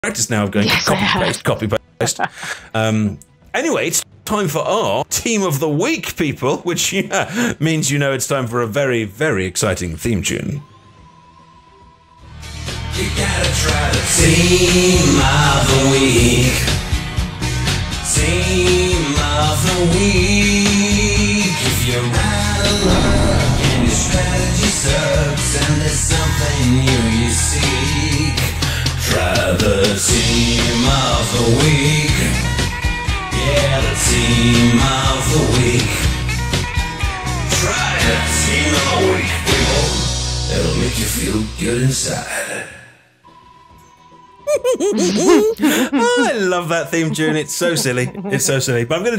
practice now of going copy paste. Anyway, it's time for our Team of the Week, people, which means it's time for a very, very exciting theme tune. You gotta try the Team of the Week. Team of the Week. If you're out of luck and your strategy sucks and there's something new you seek, try the Team of the Week. Yeah, the Team of the Week. Try the Team of the Week, people. It'll make you feel good inside. I love that theme tune. It's so silly. It's so silly. But I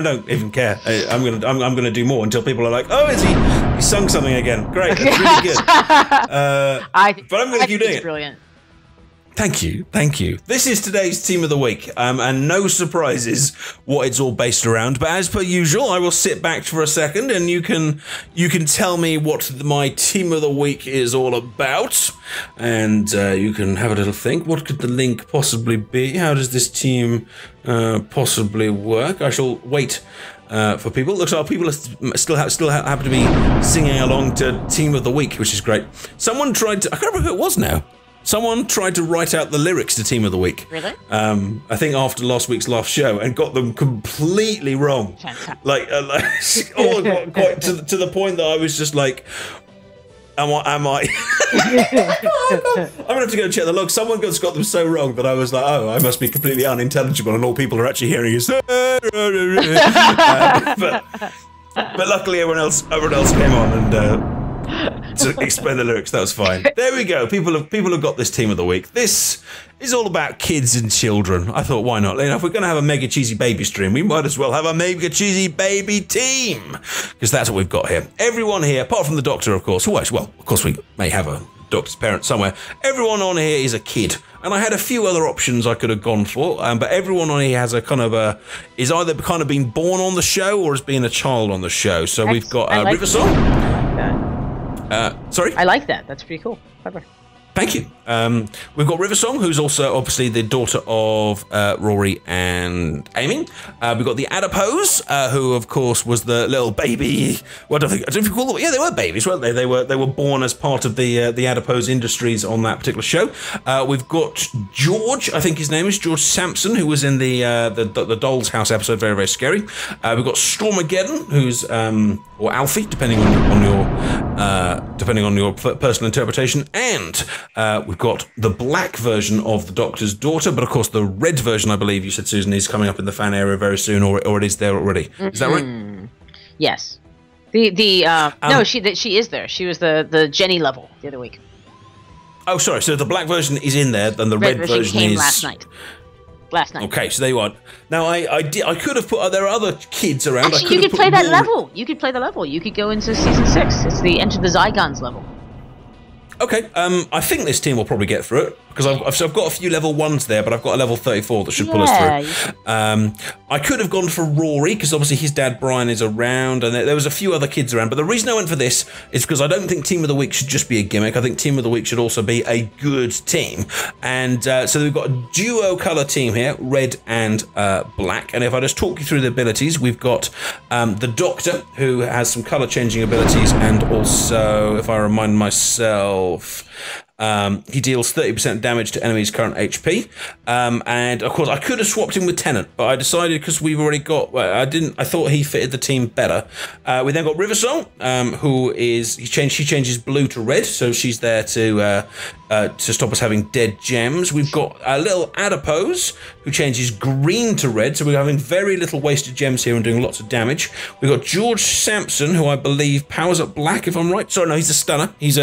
don't even care. I'm gonna do more until people are like, oh, he sung something again. Great, that's really good. But I'm gonna keep doing it. Brilliant. Thank you. This is today's Team of the Week, and no surprises what it's all based around. But as per usual, I will sit back for a second, and you can tell me what my Team of the Week is all about, and you can have a little think. What could the link possibly be? How does this team possibly work? I shall wait for people. Looks like people are still happen to be singing along to Team of the Week, which is great. Someone tried to. I can't remember who it was now. Someone tried to write out the lyrics to Team of the Week. Really? I think after last week's last show, and got them completely wrong. Like all quite to the point that I was just like, am I? I'm gonna have to go check the log. Someone got them so wrong that I was like, oh, I must be completely unintelligible, and all people are actually hearing is. But luckily, everyone else came on and. To explain the lyrics, that was fine. There we go. People have got this Team of the Week. This is all about kids and children. I thought, why not? If we're going to have a mega cheesy baby stream, we might as well have a mega cheesy baby team, because that's what we've got here. Everyone here, apart from the Doctor, of course. Well, of course we may have a Doctor's parent somewhere. Everyone on here is a kid, and I had a few other options I could have gone for, but everyone on here has a kind of is either kind of been born on the show or has been a child on the show. So we've got River Song. Sorry? I like that. That's pretty cool. Clever. Thank you. We've got River Song, who's also obviously the daughter of Rory and Amy. We've got the Adipose, who of course was the little baby. Well, I don't know if you call them. Yeah, they were babies, weren't they? They were born as part of the Adipose Industries on that particular show. We've got George, I think his name is George Sampson, who was in the Doll's House episode, very very scary. We've got Stormageddon, who's or Alfie, depending on your personal interpretation, and we've got the black version of the Doctor's daughter, but of course the red version, I believe you said, Susan, is coming up in the fan area very soon, or it is there already. Is that right? Yes. No, she is there. She was the Jenny level the other week. Oh, sorry. So the black version is in there, then the red version came is last night. Okay, so there you are. Now I could have put. There are other kids around. Actually, you could play that level. You could play the level. You could go into season 6. It's the Enter the Zygons level. Okay, I think this team will probably get through it, because I've got a few level 1s there, but I've got a level 34 that should pull us through. I could have gone for Rory, because obviously his dad Brian is around, and there was a few other kids around, but the reason I went for this is because I don't think Team of the Week should just be a gimmick. I think Team of the Week should also be a good team, and so we've got a duo colour team here, red and black, and if I just talk you through the abilities, we've got the Doctor, who has some colour changing abilities, and also, if I remind myself, he deals 30% damage to enemies' current HP, and of course I could have swapped him with Tennant, but I decided, because we've already got. Well, I thought he fitted the team better. We then got River Song, who is she changes blue to red, so she's there to stop us having dead gems. We've got a little Adipose, who changes green to red, so we're having very little wasted gems here and doing lots of damage. We've got George Sampson, who I believe powers up black, if I'm right. Sorry, no, he's a stunner. He's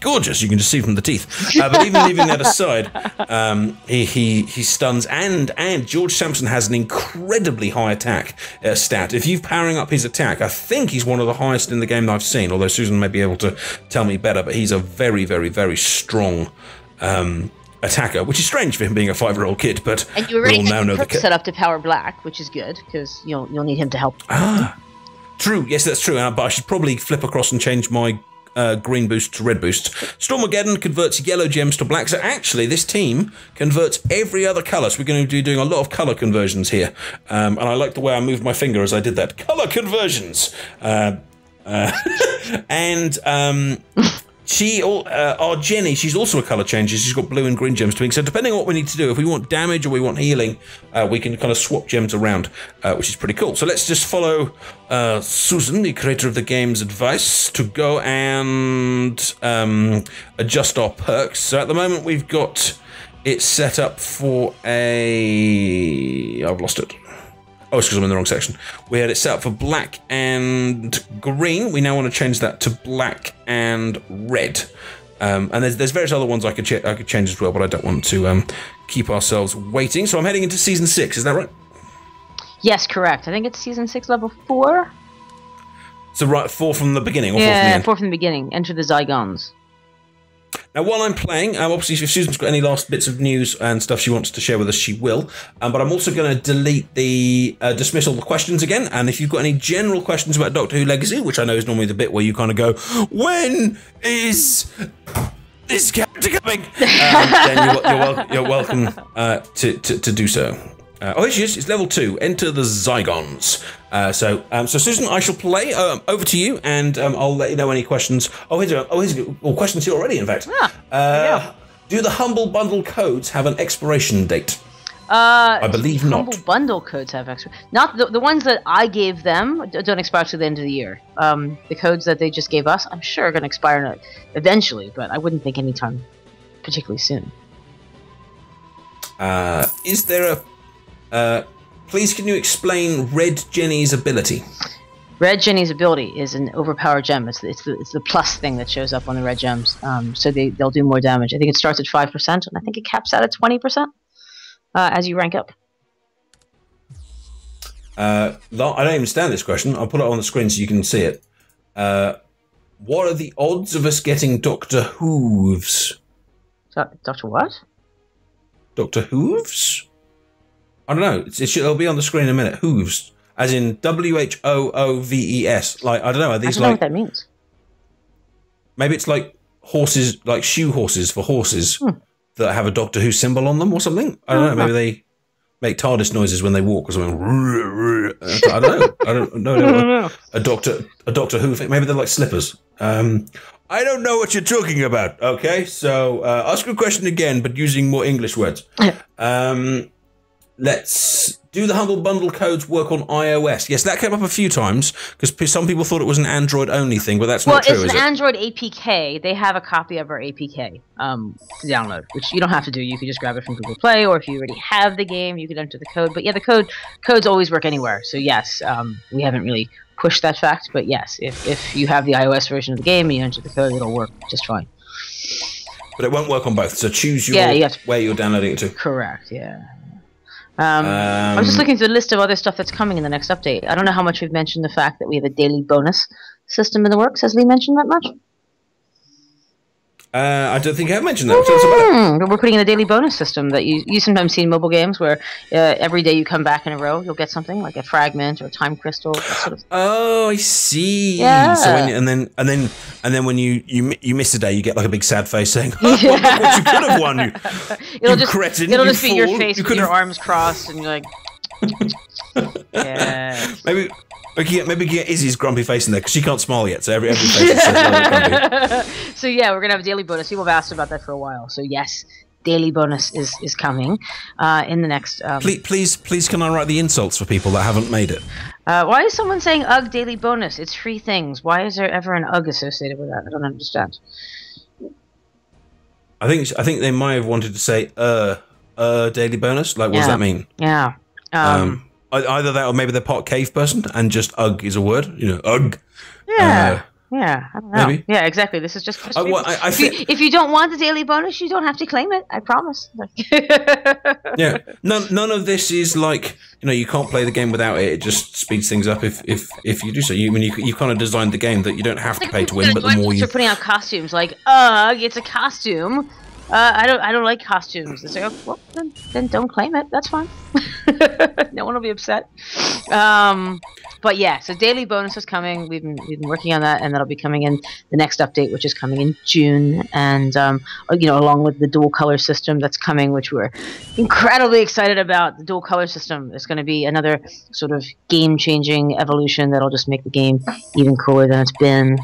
gorgeous. You can just see from the teeth. But even leaving that aside, he stuns, and George Sampson has an incredibly high attack stat. If you're powering up his attack, I think he's one of the highest in the game that I've seen, although Susan may be able to tell me better, but he's a very, very, very strong attacker, which is strange for him being a 5-year-old kid, but and you already now know the set up to power black, which is good, because you'll need him to help. True. Yes, that's true. But I should probably flip across and change my green boost to red boost. Stormageddon converts yellow gems to black. So actually, this team converts every other colour. So we're going to be doing a lot of colour conversions here. And I like the way I moved my finger as I did that. Colour conversions. Our Jenny, she's also a colour changer. She's got blue and green gems to me. So depending on what we need to do, if we want damage or we want healing, we can kind of swap gems around, which is pretty cool. So let's just follow Susan, the creator of the game's advice, to go and adjust our perks. So at the moment, we've got it set up for a... I've lost it. Oh, it's because I'm in the wrong section. We had it set up for black and green. We now want to change that to black and red. And there's various other ones I could change as well, but I don't want to keep ourselves waiting. So I'm heading into Season 6, is that right? Yes, correct. I think it's Season 6, Level 4. So right, 4 from the beginning, or 4 from the end? 4 from the beginning. Enter the Zygons. Now, while I'm playing, obviously, if Susan's got any last bits of news and stuff she wants to share with us, she will. But I'm also going to delete the dismiss all the questions again. And if you've got any general questions about Doctor Who Legacy, which I know is normally the bit where you kind of go, when is this character coming? Then you're welcome to do so. Oh, here she is. It's level 2. Enter the Zygons. So Susan, I shall play. Over to you, and I'll let you know any questions. Here's questions here already. In fact, do the Humble Bundle codes have an expiration date? I believe not. Humble Bundle codes have expiration. Not the ones that I gave them don't expire to the end of the year. The codes that they just gave us, I'm sure, are going to expire eventually, but I wouldn't think anytime particularly soon. Is there a please, can you explain Red Jenny's ability? Red Jenny's ability is an overpowered gem. It's the plus thing that shows up on the red gems. So they'll do more damage. I think it starts at 5%, and I think it caps out at 20% as you rank up. I don't understand this question. I'll put it on the screen so you can see it. What are the odds of us getting Doctor Hooves? Doctor what? Doctor Hooves? I don't know. It'll be on the screen in a minute. Hooves, as in WHOOVES. Like, I don't know. Are these I don't know what that means. Maybe it's like horses, like shoe horses for horses that have a Doctor Who symbol on them or something. I don't know. Maybe they make TARDIS noises when they walk or something. I don't know. I don't know. A Doctor Who thing. Maybe they're like slippers. I don't know what you're talking about. Okay, so ask a question again, but using more English words. Let's do the Humble Bundle codes work on iOS? Yes, that came up a few times because some people thought it was an Android-only thing, but that's not true, is it? Well, it's an Android APK. They have a copy of our APK to download, which you don't have to do. You can just grab it from Google Play, or if you already have the game, you can enter the code. But yeah, the codes always work anywhere. So yes, we haven't really pushed that fact, but yes, if you have the iOS version of the game and you enter the code, it'll work just fine. But it won't work on both. So choose your where you're downloading it to. Correct. Yeah. I was just looking through the list of other stuff that's coming in the next update. I don't know how much we've mentioned the fact that we have a daily bonus system in the works. Has Lee mentioned that much? I don't think I have mentioned that. We're putting in a daily bonus system that you sometimes see in mobile games where every day you come back in a row, you'll get something like a fragment or a time crystal. That sort of. Oh, I see. Yeah. So and then when you miss a day, you get like a big sad face saying, "Oh, what you could have won, you cretin! It'll just be your face with your arms crossed, and you're like, yeah. Maybe get Izzy's grumpy face in there because she can't smile yet, so every face is grumpy. So yeah, we're gonna have a daily bonus. People have asked about that for a while. So yes, daily bonus is coming in the next. Please, can I write the insults for people that haven't made it? Why is someone saying "ugh" daily bonus? It's free things. Why is there ever an "ugh" associated with that? I don't understand. I think they might have wanted to say daily bonus. Like, what does that mean? Yeah. Either that or maybe they're part cave person and just ugh is a word. You know, ugh. Yeah. Yeah, I don't know. Maybe. Yeah, exactly. This is just if you don't want the daily bonus, you don't have to claim it. I promise. Yeah. None of this is like, you can't play the game without it. It just speeds things up if you do so. You kind of designed the game that you don't have to pay to win, but the more you're putting out costumes like ugh, it's a costume. I don't like costumes. It's like, oh, well, then don't claim it. That's fine. No one will be upset. But yeah, so daily bonus is coming. We've been working on that, and that'll be coming in the next update, which is coming in June. And along with the dual color system that's coming, which we're incredibly excited about. The dual color system is going to be another sort of game-changing evolution that'll just make the game even cooler than it's been.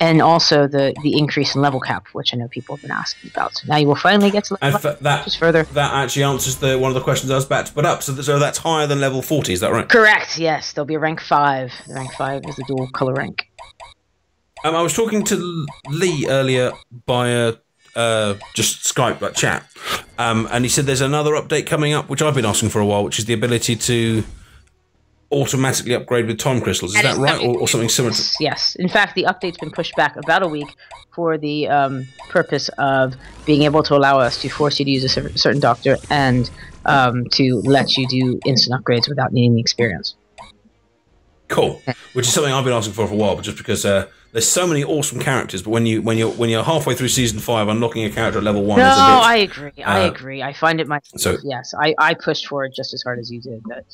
And also the increase in level cap, which I know people have been asking about. So now you will finally get to level cap just further. That actually answers one of the questions I was about to put up. So that's higher than level 40, is that right? Correct, yes. There'll be a rank 5. The rank 5 is the dual color rank. I was talking to Lee earlier via just Skype, like chat, and he said there's another update coming up, which I've been asking for a while, which is the ability to automatically upgrade with time crystals. Is that right, or something similar? Yes. In fact, the update's been pushed back about a week for the purpose of being able to allow us to force you to use a certain doctor and to let you do instant upgrades without needing the experience. Cool. Which is something I've been asking for a while, but just because there's so many awesome characters, but when you're halfway through season 5, unlocking a character at level 1 is a bit. No, I agree. I agree. I find it myself. So, yes, I pushed for it just as hard as you did. But,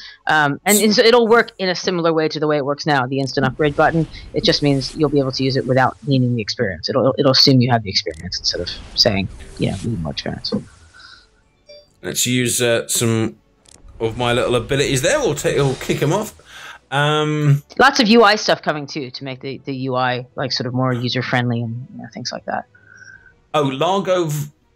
and so it'll work in a similar way to the way it works now. The instant upgrade button. It just means you'll be able to use it without needing the experience. It'll assume you have the experience instead of saying you need more experience. Let's use some of my little abilities there. We'll kick them off. Lots of UI stuff coming too to make the UI like sort of more user friendly and things like that. Oh,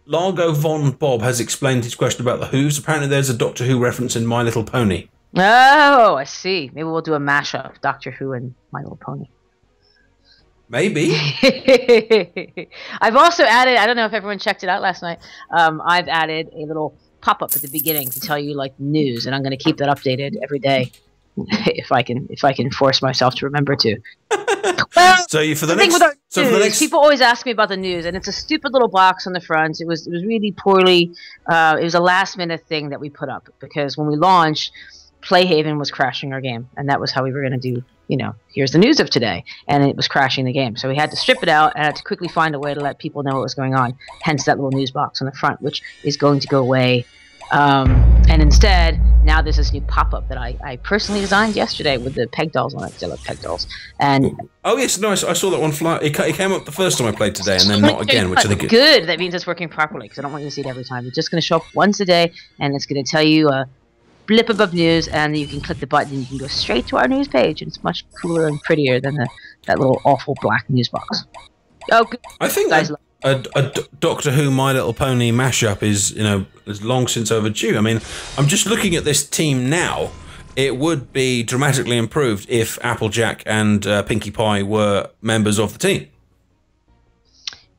Largo Von Bob has explained his question about the Who's. Apparently, there's a Doctor Who reference in My Little Pony. Oh, I see. Maybe we'll do a mashup, Doctor Who and My Little Pony. Maybe. I've also added. I don't know if everyone checked it out last night. I've added a little pop-up at the beginning to tell you like news, and I'm going to keep that updated every day. If I can force myself to remember to. Well, so for the next people always ask me about the news, and it's a stupid little box on the front. It was really poorly. It was a last minute thing that we put up because when we launched, Playhaven was crashing our game, and that was how we were going to do. Here's the news of today, and it was crashing the game. So we had to strip it out and had to quickly find a way to let people know what was going on. Hence that little news box on the front, which is going to go away. And instead, now there's this new pop-up that I personally designed yesterday with the peg dolls on it. I love peg dolls. And oh yes, no, I saw that one fly. It came up the first time I played today, and then not again, which I think is good. That means it's working properly because I don't want you to see it every time. It's just going to show up once a day, and it's going to tell you a blip above news, and you can click the button, and you can go straight to our news page, and it's much cooler and prettier than that little awful black news box. Oh, good. I think a Doctor Who My Little Pony mashup is long since overdue. I mean, I'm just looking at this team now. It would be dramatically improved if Applejack and Pinkie Pie were members of the team.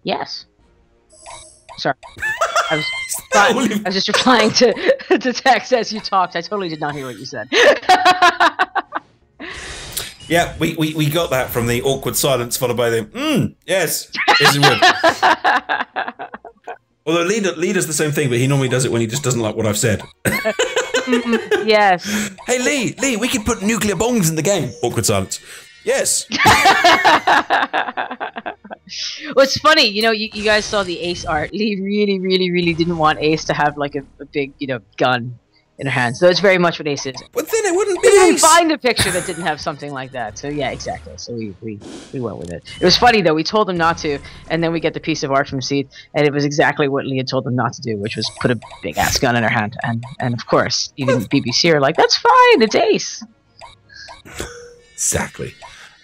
Yes. Sorry. I was just replying to text as you talked. I totally did not hear what you said. Yeah, we got that from the awkward silence followed by the yes, yes it would. Although Lee does the same thing, but he normally does it when he just doesn't like what I've said. Yes. Hey Lee, we could put nuclear bombs in the game. Awkward silence. Yes. Well, it's funny, you guys saw the Ace art. Lee really, really, really didn't want Ace to have like a big, gun in her hand. So it's very much what Ace is. But then it wouldn't be We didn't Ace. find a picture that didn't have something like that. So yeah, exactly. So we went with it. It was funny though. We told them not to, and then we get the piece of art from Seed, and it was exactly what Lee had told them not to do, which was put a big ass gun in her hand. And of course, even BBC are like, "That's fine. It's Ace." Exactly.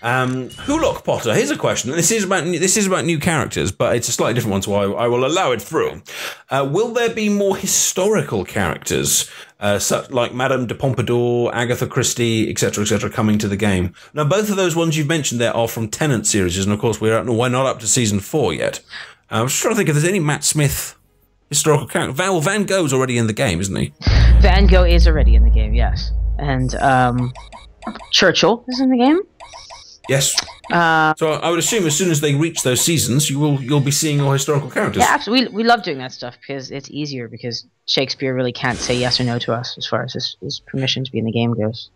Hulock Potter, here's a question. This is about new characters, but it's a slightly different one, so I will allow it through. Will there be more historical characters, such like Madame de Pompadour, Agatha Christie, etc., coming to the game? Now, both of those ones you've mentioned there are from Tennant series, and of course we're not up to season 4 yet. I'm just trying to think if there's any Matt Smith historical character. Van Gogh's already in the game, isn't he? Van Gogh is already in the game, yes, and Churchill is in the game. Yes. So I would assume as soon as they reach those seasons, you'll be seeing all historical characters. Yeah, absolutely. We love doing that stuff because it's easier because Shakespeare really can't say yes or no to us as far as his permission to be in the game goes.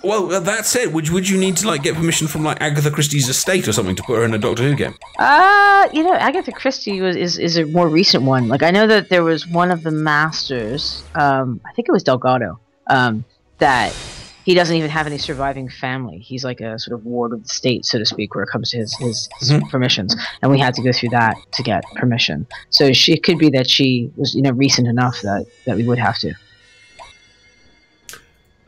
Well, that said, would you need to get permission from Agatha Christie's estate or something to put her in a Doctor Who game? Agatha Christie is a more recent one. Like I know that there was one of the masters, I think it was Delgado, that he doesn't even have any surviving family. He's like a sort of ward of the state, so to speak, where it comes to his permissions. And we had to go through that to get permission. So it could be that she was, recent enough that we would have to.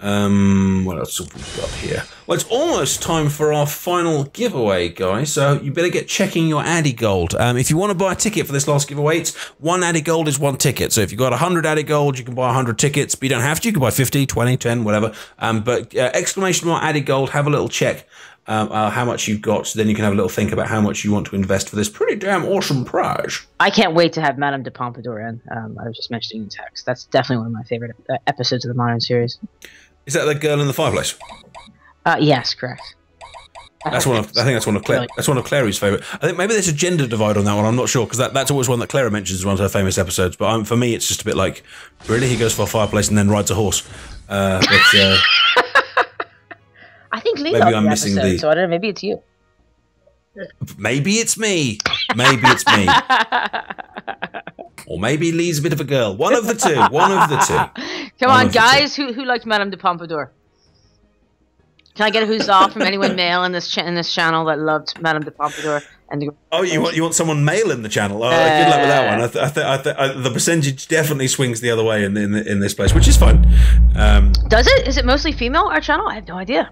What else have we got here? Well, it's almost time for our final giveaway, guys. So you better get checking your Addy Gold. If you want to buy a ticket for this last giveaway, it's 1 Addy Gold is 1 ticket. So if you've got 100 Addy Gold, you can buy 100 tickets. But you don't have to. You can buy 50, 20, 10, whatever. But exclamation mark Addy Gold. Have a little check how much you've got. So then you can have a little think about how much you want to invest for this pretty damn awesome prize. I can't wait to have Madame de Pompadour in. I was just mentioning in text. That's definitely one of my favorite episodes of the Modern series. Is that the girl in the fireplace? Yes, correct. That's one of. I think that's one of Claire. That's one of Clary's favorite. I think maybe there's a gender divide on that one. I'm not sure because that's always one that Clara mentions as one of her famous episodes. But for me, it's just a bit like, really, he goes for a fireplace and then rides a horse. I think Lee maybe loved I'm the missing episode, the. so I don't know. Maybe it's you. Maybe it's me. Maybe it's me. Or maybe Lee's a bit of a girl. One of the two. One of the two. Come on, guys. Who likes Madame de Pompadour? Can I get a huzzah from anyone male in this channel that loved Madame de Pompadour? You want someone male in the channel? Oh, good luck with that one. The percentage definitely swings the other way in this place, which is fine. Does it? Is it mostly female? Our channel? I have no idea.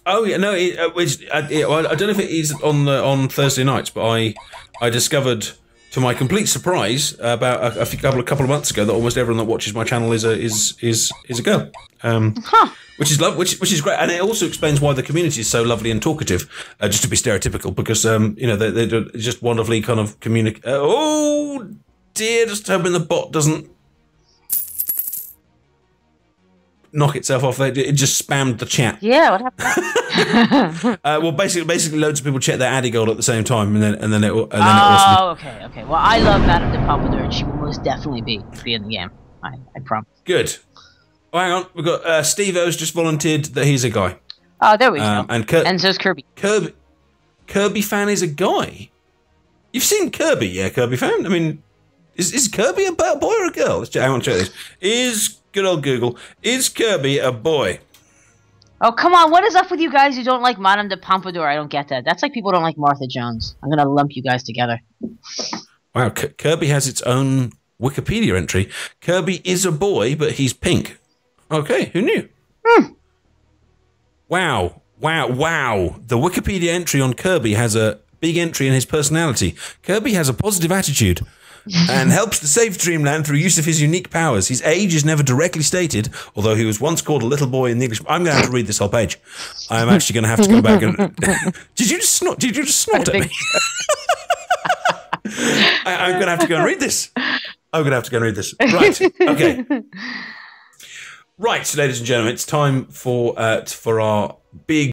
Oh yeah, no. I don't know if it is on Thursday nights, but I discovered, to my complete surprise, about a couple of months ago, that almost everyone that watches my channel is a girl. Which is which is great, and it also explains why the community is so lovely and talkative. Just to be stereotypical, because they're just wonderfully kind of communicate. Oh dear, just hoping the bot doesn't knock itself off. It just spammed the chat. Yeah, what happened? Well, basically, loads of people check their Addy Gold at the same time, and then it. Okay. Well, I love Madame de Pompadour, and she will most definitely be in the game. I promise. Good. Oh, hang on, we've got Steve-O's just volunteered that he's a guy. Oh, there we go. And so's Kirby. Kirby fan is a guy. You've seen Kirby, yeah, Kirby fan? I mean, is Kirby a boy or a girl? Hang on, check this. Good old Google. Is Kirby a boy? Oh, come on. What is up with you guys who don't like Madame de Pompadour? I don't get that. That's like people don't like Martha Jones. I'm going to lump you guys together. Wow, Kirby has its own Wikipedia entry. Kirby is a boy, but he's pink. Okay, who knew? Wow. The Wikipedia entry on Kirby has a big entry in his personality. Kirby has a positive attitude and helps to save Dreamland through use of his unique powers. His age is never directly stated, although he was once called a little boy in the English. I'm going to have to read this whole page. I'm actually going to have to go back and... Did you just snort at me? I'm going to have to go and read this. Right, okay. Right, ladies and gentlemen, it's time for our big